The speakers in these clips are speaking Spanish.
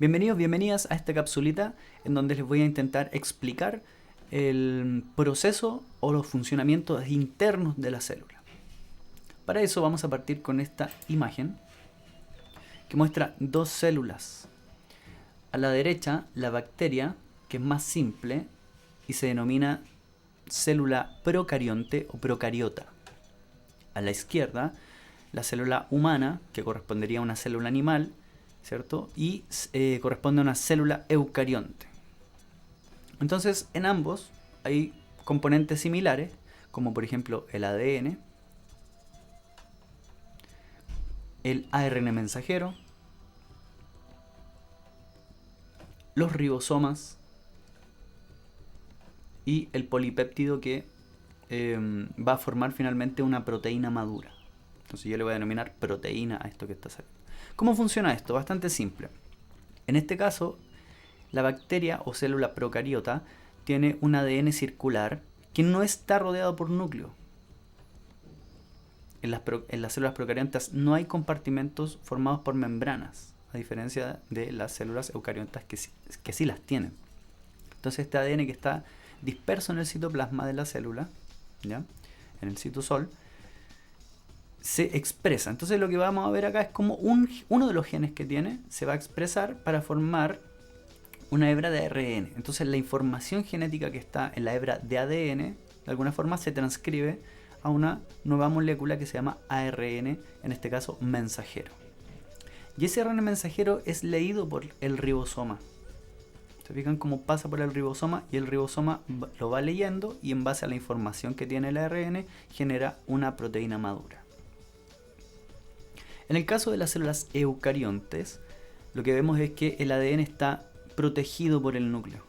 Bienvenidos, bienvenidas a esta capsulita en donde les voy a intentar explicar el proceso o los funcionamientos internos de la célula. Para eso vamos a partir con esta imagen que muestra dos células. A la derecha, la bacteria, que es más simple y se denomina célula procarionte o procariota. A la izquierda, la célula humana, que correspondería a una célula animal, ¿cierto? Y corresponde a una célula eucarionte. Entonces, en ambos hay componentes similares, como por ejemplo el ADN, el ARN mensajero, los ribosomas y el polipéptido que va a formar finalmente una proteína madura. Entonces yo le voy a denominar proteína a esto que está saliendo. ¿Cómo funciona esto? Bastante simple. En este caso, la bacteria o célula procariota tiene un ADN circular que no está rodeado por núcleo. En las células procariontas no hay compartimentos formados por membranas, a diferencia de las células eucariontas que sí las tienen. Entonces este ADN que está disperso en el citoplasma de la célula, ¿ya? En el citosol, se expresa. Entonces lo que vamos a ver acá es como uno de los genes que tiene se va a expresar para formar una hebra de ARN. Entonces la información genética que está en la hebra de ADN de alguna forma se transcribe a una nueva molécula que se llama ARN, en este caso mensajero. Y ese ARN mensajero es leído por el ribosoma. ¿Se fijan cómo pasa por el ribosoma? Y el ribosoma lo va leyendo y en base a la información que tiene el ARN genera una proteína madura. En el caso de las células eucariontes, lo que vemos es que el ADN está protegido por el núcleo.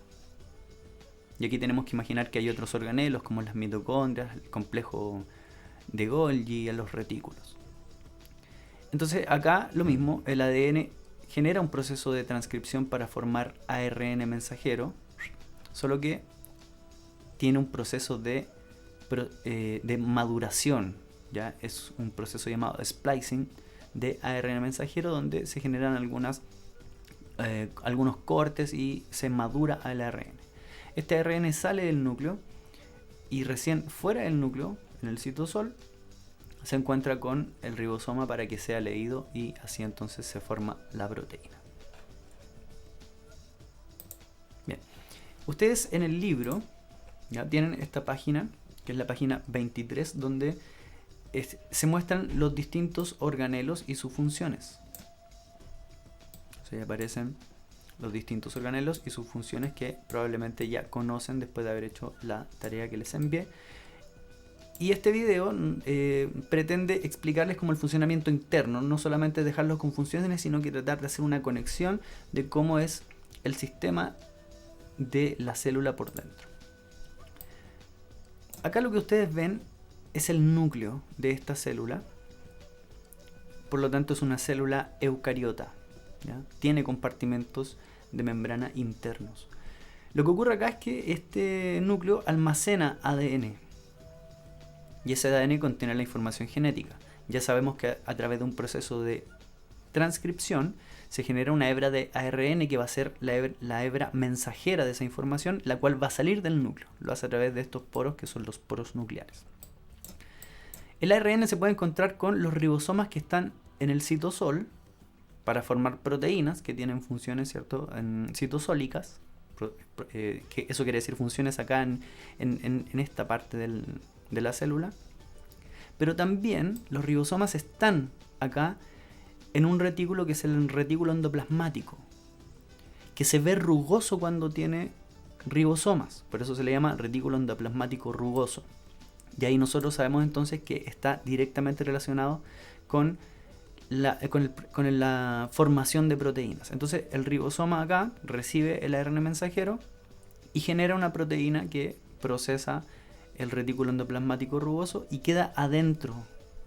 Y aquí tenemos que imaginar que hay otros organelos como las mitocondrias, el complejo de Golgi y los retículos. Entonces acá lo mismo, el ADN genera un proceso de transcripción para formar ARN mensajero, solo que tiene un proceso de maduración, ¿ya? Es un proceso llamado splicing de ARN mensajero donde se generan algunos cortes y se madura el ARN. Este ARN sale del núcleo y recién fuera del núcleo, en el citosol, se encuentra con el ribosoma para que sea leído y así entonces se forma la proteína. Bien, ustedes en el libro ya tienen esta página, que es la página 23, donde se muestran los distintos organelos y sus funciones. O sea, aparecen los distintos organelos y sus funciones que probablemente ya conocen después de haber hecho la tarea que les envié. Y este video pretende explicarles como el funcionamiento interno, no solamente dejarlos con funciones, sino que tratar de hacer una conexión de cómo es el sistema de la célula por dentro. Acá lo que ustedes ven es el núcleo de esta célula, por lo tanto es una célula eucariota, ¿ya? Tiene compartimentos de membrana internos. Lo que ocurre acá es que este núcleo almacena ADN y ese ADN contiene la información genética. Ya sabemos que a través de un proceso de transcripción se genera una hebra de ARN que va a ser la hebra mensajera de esa información, la cual va a salir del núcleo. Lo hace a través de estos poros que son los poros nucleares. El ARN se puede encontrar con los ribosomas que están en el citosol para formar proteínas que tienen funciones, ¿cierto?, citosólicas, que eso quiere decir funciones acá en esta parte de la célula. Pero también los ribosomas están acá en un retículo que es el retículo endoplasmático, que se ve rugoso cuando tiene ribosomas, por eso se le llama retículo endoplasmático rugoso. Y ahí nosotros sabemos entonces que está directamente relacionado con la formación de proteínas. Entonces el ribosoma acá recibe el ARN mensajero y genera una proteína que procesa el retículo endoplasmático rugoso y queda adentro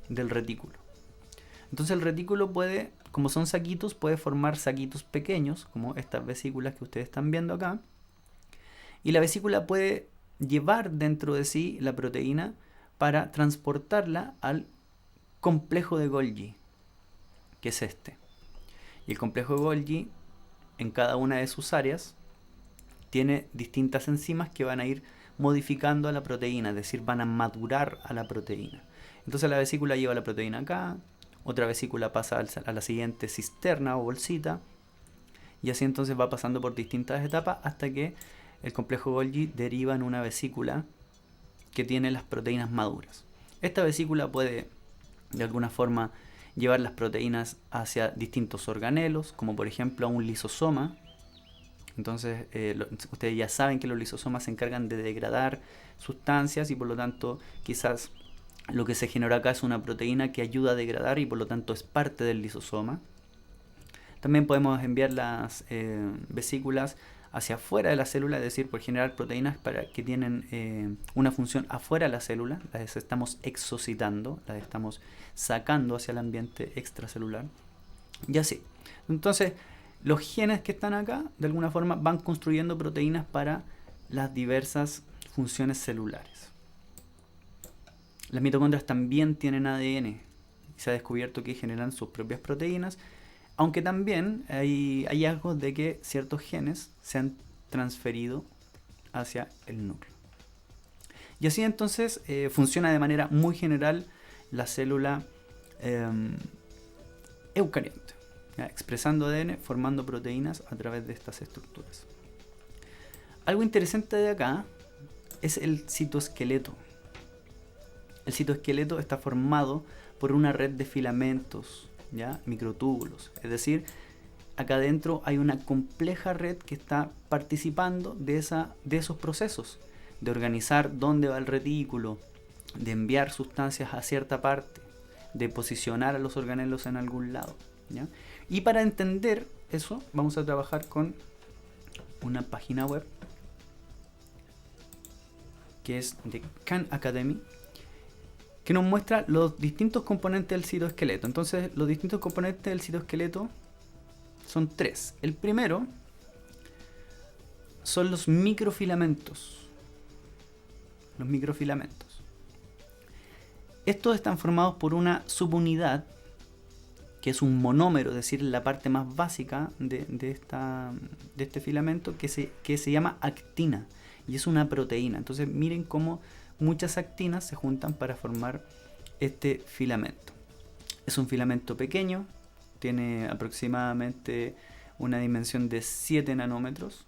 del retículo. Entonces el retículo puede, como son saquitos, puede formar saquitos pequeños, como estas vesículas que ustedes están viendo acá. Y la vesícula puede llevar dentro de sí la proteína para transportarla al complejo de Golgi, que es este. Y el complejo de Golgi en cada una de sus áreas tiene distintas enzimas que van a ir modificando a la proteína, es decir, van a madurar a la proteína. Entonces la vesícula lleva la proteína acá, otra vesícula pasa a la siguiente cisterna o bolsita, y así entonces va pasando por distintas etapas hasta que el complejo Golgi deriva en una vesícula que tiene las proteínas maduras. Esta vesícula puede de alguna forma llevar las proteínas hacia distintos organelos, como por ejemplo a un lisosoma. Entonces ustedes ya saben que los lisosomas se encargan de degradar sustancias y por lo tanto quizás lo que se genera acá es una proteína que ayuda a degradar y por lo tanto es parte del lisosoma. También podemos enviar las vesículas hacia afuera de la célula, es decir, por generar proteínas que tienen una función afuera de la célula, las estamos exocitando, las estamos sacando hacia el ambiente extracelular, y así. Entonces, los genes que están acá, de alguna forma, van construyendo proteínas para las diversas funciones celulares. Las mitocondrias también tienen ADN, y se ha descubierto que generan sus propias proteínas, aunque también hay hallazgos de que ciertos genes se han transferido hacia el núcleo. Y así entonces funciona de manera muy general la célula eucarionte, ¿ya? Expresando ADN, formando proteínas a través de estas estructuras. Algo interesante de acá es el citoesqueleto. El citoesqueleto está formado por una red de filamentos, ¿ya? Microtúbulos, es decir, acá adentro hay una compleja red que está participando de esos procesos, de organizar dónde va el retículo, de enviar sustancias a cierta parte, de posicionar a los organelos en algún lado, ¿ya? Y para entender eso vamos a trabajar con una página web que es de Khan Academy, que nos muestra los distintos componentes del citoesqueleto. Entonces, los distintos componentes del citoesqueleto son tres. El primero son los microfilamentos. Los microfilamentos. Estos están formados por una subunidad, que es un monómero, es decir, la parte más básica de este filamento, que se llama actina, y es una proteína. Entonces, miren cómo muchas actinas se juntan para formar este filamento. Es un filamento pequeño, tiene aproximadamente una dimensión de 7 nanómetros.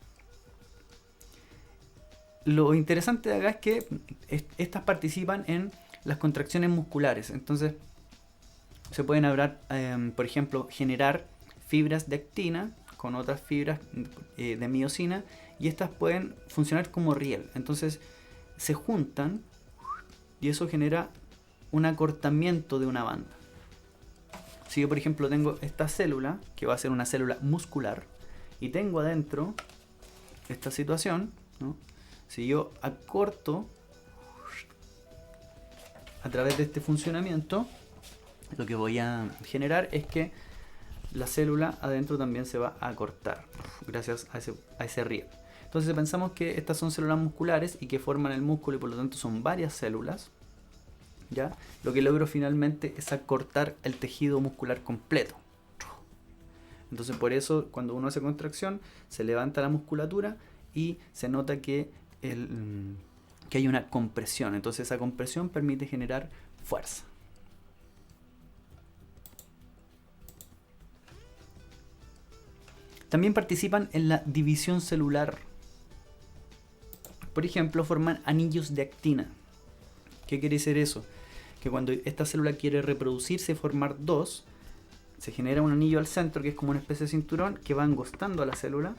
Lo interesante de acá es que estas participan en las contracciones musculares. Entonces se pueden hablar, por ejemplo, generar fibras de actina con otras fibras de miosina, y estas pueden funcionar como riel. Entonces se juntan y eso genera un acortamiento de una banda. Si yo, por ejemplo, tengo esta célula, que va a ser una célula muscular, y tengo adentro esta situación, ¿no? Si yo acorto a través de este funcionamiento, lo que voy a generar es que la célula adentro también se va a acortar gracias a ese riel. Entonces pensamos que estas son células musculares y que forman el músculo y por lo tanto son varias células, ¿ya? Lo que logro finalmente es acortar el tejido muscular completo. Entonces por eso cuando uno hace contracción se levanta la musculatura y se nota que hay una compresión. Entonces esa compresión permite generar fuerza. También participan en la división celular. Por ejemplo, forman anillos de actina. ¿Qué quiere decir eso? Que cuando esta célula quiere reproducirse y formar dos, se genera un anillo al centro que es como una especie de cinturón que va angostando a la célula,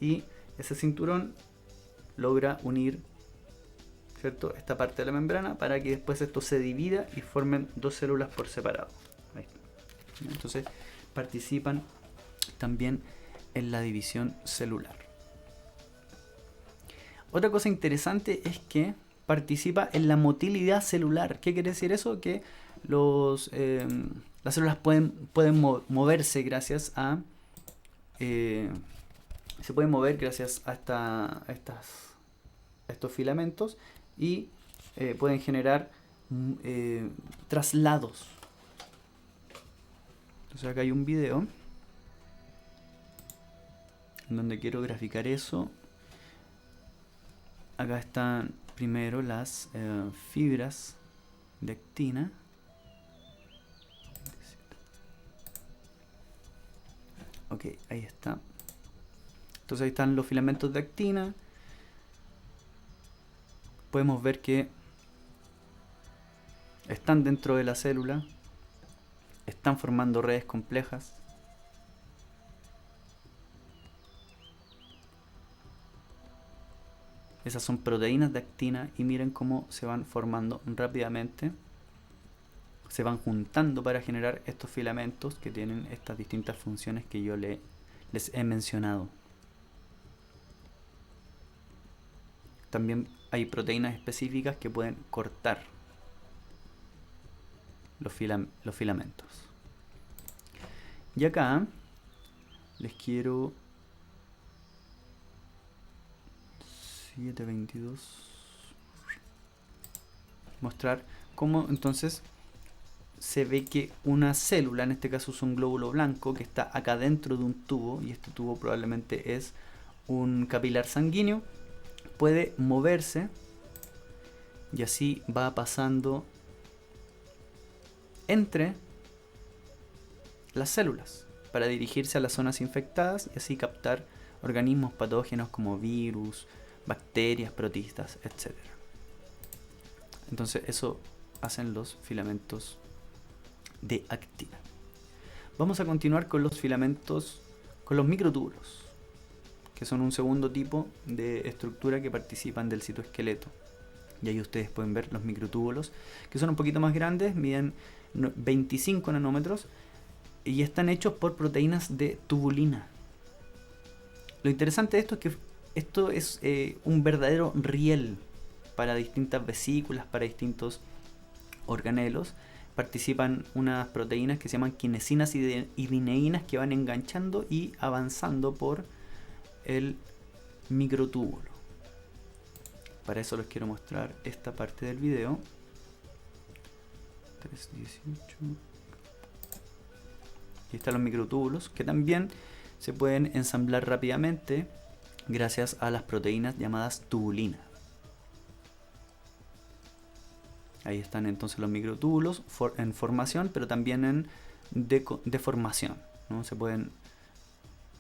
y ese cinturón logra unir, ¿cierto?, esta parte de la membrana para que después esto se divida y formen dos células por separado. Ahí. Entonces participan también en la división celular. Otra cosa interesante es que participa en la motilidad celular. ¿Qué quiere decir eso? Que las células pueden moverse gracias a se pueden mover gracias a estos filamentos, y pueden generar traslados. Entonces acá hay un video donde quiero graficar eso, acá están primero las fibras de actina. Ok, ahí está. Entonces ahí están los filamentos de actina. Podemos ver que están dentro de la célula, están formando redes complejas. Esas son proteínas de actina y miren cómo se van formando rápidamente. Se van juntando para generar estos filamentos que tienen estas distintas funciones que yo les he mencionado. También hay proteínas específicas que pueden cortar los filamentos. Y acá les quiero 722 mostrar cómo entonces se ve que una célula, en este caso es un glóbulo blanco que está acá dentro de un tubo, y este tubo probablemente es un capilar sanguíneo, puede moverse y así va pasando entre las células para dirigirse a las zonas infectadas y así captar organismos patógenos como virus, bacterias, protistas, etc. Entonces eso hacen los filamentos de actina. Vamos a continuar con los filamentos, con los microtúbulos, que son un segundo tipo de estructura que participan del citoesqueleto. Y ahí ustedes pueden ver los microtúbulos, que son un poquito más grandes, miden 25 nanómetros y están hechos por proteínas de tubulina. Lo interesante de esto es que esto es un verdadero riel para distintas vesículas, para distintos organelos. Participan unas proteínas que se llaman quinesinas y dineínas que van enganchando y avanzando por el microtúbulo. Para eso les quiero mostrar esta parte del video. 318. Aquí están los microtúbulos que también se pueden ensamblar rápidamente gracias a las proteínas llamadas tubulina. Ahí están entonces los microtúbulos en formación, pero también en deformación, ¿no? Se pueden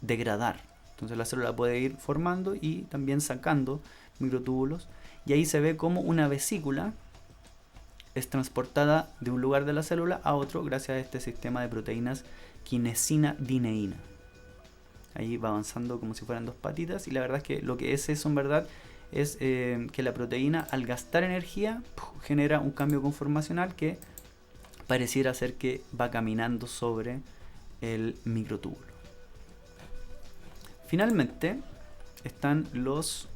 degradar. Entonces la célula puede ir formando y también sacando microtúbulos. Y ahí se ve cómo una vesícula es transportada de un lugar de la célula a otro gracias a este sistema de proteínas quinesina-dineína. Ahí va avanzando como si fueran dos patitas, y la verdad es que lo que es eso en verdad es que la proteína, al gastar energía, genera un cambio conformacional que pareciera ser que va caminando sobre el microtúbulo. Finalmente están los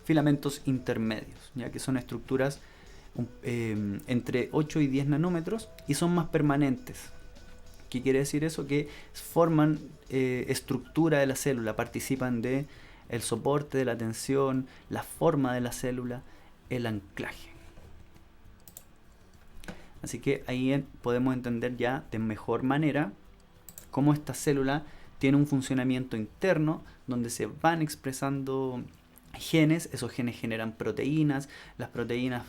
filamentos intermedios, ya que son estructuras entre 8 y 10 nanómetros y son más permanentes. ¿Qué quiere decir eso? Que forman estructura de la célula, participan de el soporte de la tensión, la forma de la célula, el anclaje. Así que ahí podemos entender ya de mejor manera cómo esta célula tiene un funcionamiento interno donde se van expresando genes, esos genes generan proteínas, las proteínas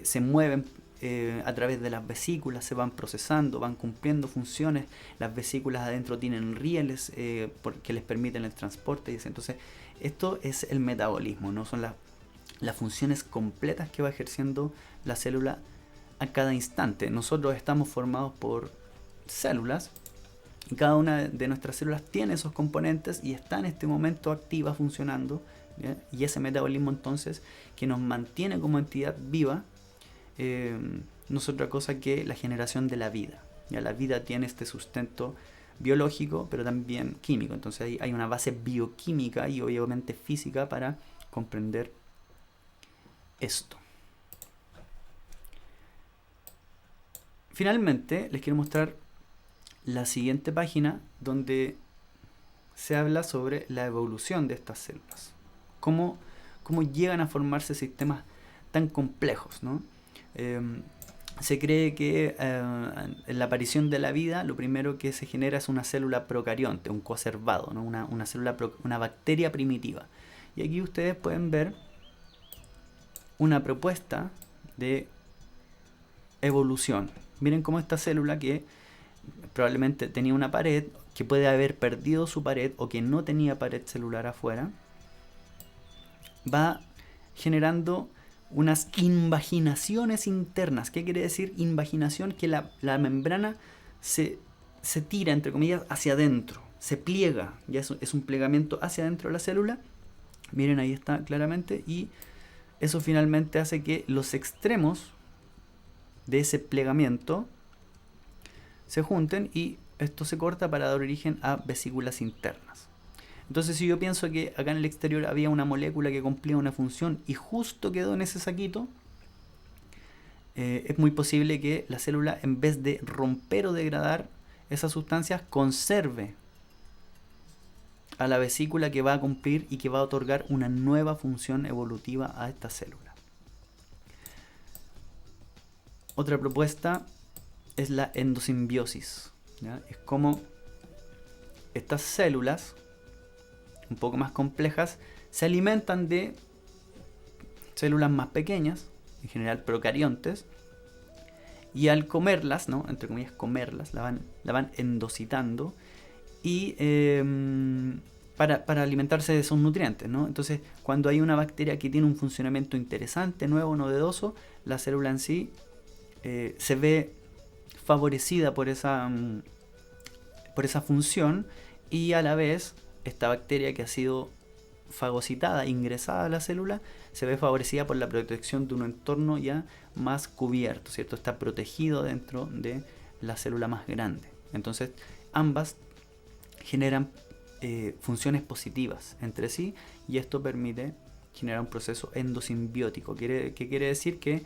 se mueven a través de las vesículas, se van procesando, van cumpliendo funciones, las vesículas adentro tienen rieles que les permiten el transporte, entonces esto es el metabolismo, ¿no? Son las funciones completas que va ejerciendo la célula a cada instante. Nosotros estamos formados por células y cada una de nuestras células tiene esos componentes y está en este momento activa, funcionando, ¿ya? Y ese metabolismo entonces que nos mantiene como entidad viva no es otra cosa que la generación de la vida. ¿Ya? La vida tiene este sustento biológico pero también químico, entonces hay una base bioquímica y obviamente física para comprender esto. Finalmente les quiero mostrar la siguiente página donde se habla sobre la evolución de estas células, cómo llegan a formarse sistemas tan complejos, ¿no? se cree que en la aparición de la vida lo primero que se genera es una célula procarionte, un coacervado, ¿no? Una bacteria primitiva. Y aquí ustedes pueden ver una propuesta de evolución. Miren cómo esta célula, que probablemente tenía una pared, que puede haber perdido su pared o que no tenía pared celular afuera, va generando unas invaginaciones internas. ¿Qué quiere decir invaginación? Que la membrana se tira, entre comillas, hacia adentro, se pliega, ya es un plegamiento hacia adentro de la célula. Miren, ahí está claramente, y eso finalmente hace que los extremos de ese plegamiento se junten y esto se corta para dar origen a vesículas internas. Entonces, si yo pienso que acá en el exterior había una molécula que cumplía una función y justo quedó en ese saquito, es muy posible que la célula, en vez de romper o degradar esas sustancias, conserve a la vesícula que va a cumplir y que va a otorgar una nueva función evolutiva a esta célula. Otra propuesta es la endosimbiosis, ¿ya? Es como estas células, un poco más complejas, se alimentan de células más pequeñas, en general procariontes, y al comerlas, ¿no? Entre comillas comerlas, la van endocitando y para alimentarse de esos nutrientes, ¿no? Entonces, cuando hay una bacteria que tiene un funcionamiento interesante, nuevo, novedoso, la célula en sí se ve favorecida por esa función, y a la vez esta bacteria que ha sido fagocitada, ingresada a la célula, se ve favorecida por la protección de un entorno ya más cubierto, ¿cierto? Está protegido dentro de la célula más grande. Entonces, ambas generan funciones positivas entre sí, y esto permite generar un proceso endosimbiótico. ¿Qué quiere decir? Que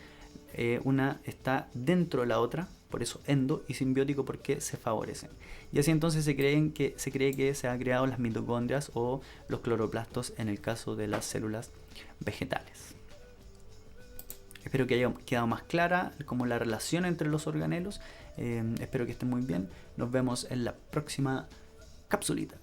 una está dentro de la otra, por eso endo, y simbiótico porque se favorecen. Y así entonces se cree que se han creado las mitocondrias o los cloroplastos en el caso de las células vegetales. Espero que haya quedado más clara como la relación entre los organelos. Espero que estén muy bien. Nos vemos en la próxima capsulita.